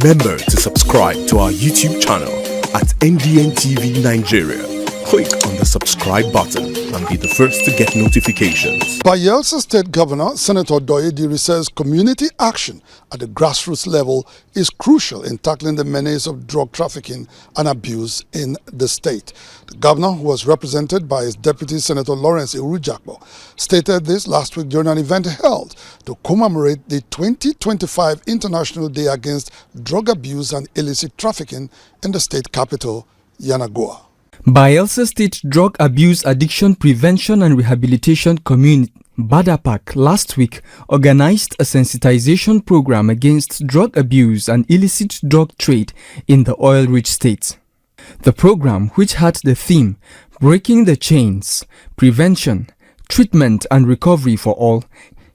Remember to subscribe to our YouTube channel at NDN TV Nigeria. Click on the subscribe button and be the first to get notifications. Bayelsa State Governor Senator Doyediri says community action at the grassroots level is crucial in tackling the menace of drug trafficking and abuse in the state. The governor, who was represented by his deputy Senator Lawrence Irujakbo, stated this last week during an event held to commemorate the 2025 International Day Against Drug Abuse and Illicit Trafficking in the state capital, Yenagoa. Bayelsa State Drug Abuse Addiction Prevention and Rehabilitation Community, BADAPAC, last week organized a sensitization program against drug abuse and illicit drug trade in the oil-rich state. The program, which had the theme Breaking the Chains, Prevention, Treatment and Recovery for All,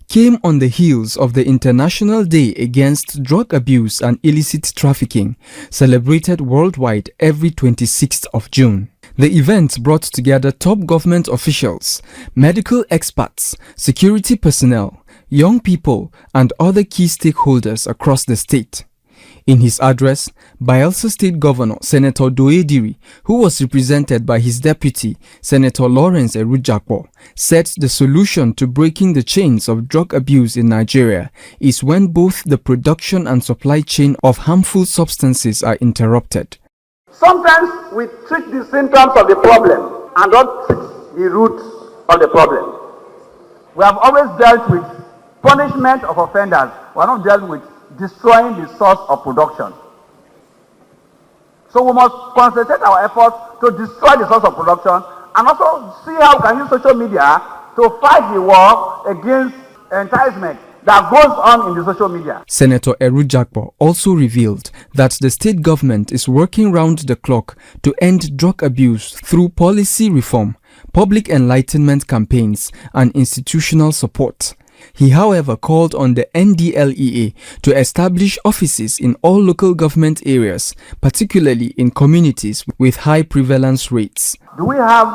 came on the heels of the International Day Against Drug Abuse and Illicit Trafficking, celebrated worldwide every 26th of June. The event brought together top government officials, medical experts, security personnel, young people, and other key stakeholders across the state. In his address, Bayelsa State Governor Senator Doyediri, who was represented by his deputy, Senator Lawrence Irujakbo, said the solution to breaking the chains of drug abuse in Nigeria is when both the production and supply chain of harmful substances are interrupted. Sometimes we treat the symptoms of the problem and don't treat the roots of the problem. We have always dealt with punishment of offenders. We have not dealt with destroying the source of production. So we must concentrate our efforts to destroy the source of production and also see how we can use social media to fight the war against enticement that goes on in the social media. Senator Irujakbo also revealed that the state government is working round the clock to end drug abuse through policy reform, public enlightenment campaigns, and institutional support. He, however, called on the NDLEA to establish offices in all local government areas, particularly in communities with high prevalence rates. Do we have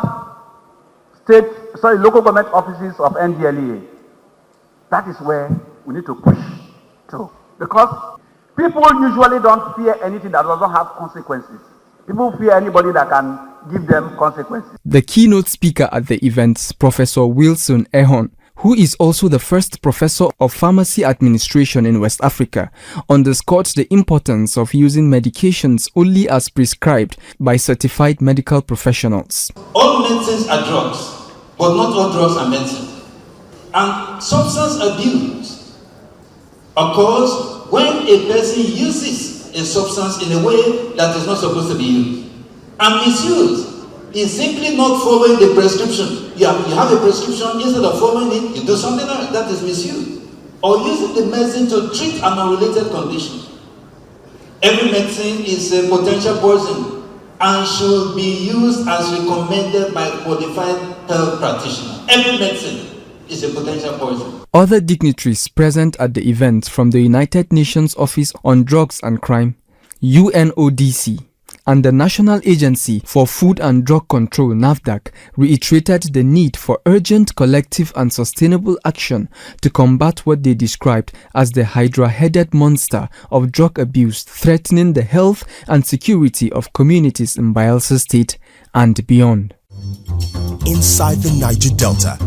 local government offices of NDLEA? That is where we need to push to. Because people usually don't fear anything that doesn't have consequences. People fear anybody that can give them consequences. The keynote speaker at the event, Professor Wilson Ehon, who is also the first professor of pharmacy administration in West Africa, underscored the importance of using medications only as prescribed by certified medical professionals. All medicines are drugs, but not all drugs are medicine. And substance abuse occurs when a person uses a substance in a way that is not supposed to be used. And misuse is simply not following the prescription. You have a prescription, instead of following it, you do something else. That is misuse. Or using the medicine to treat an unrelated condition. Every medicine is a potential poison and should be used as recommended by qualified health practitioners. Every medicine is a potential poison. Other dignitaries present at the event from the United Nations Office on Drugs and Crime, UNODC, and the National Agency for Food and Drug Control, NAFDAC, reiterated the need for urgent collective and sustainable action to combat what they described as the hydra-headed monster of drug abuse threatening the health and security of communities in Bayelsa State and beyond. Inside the Niger Delta,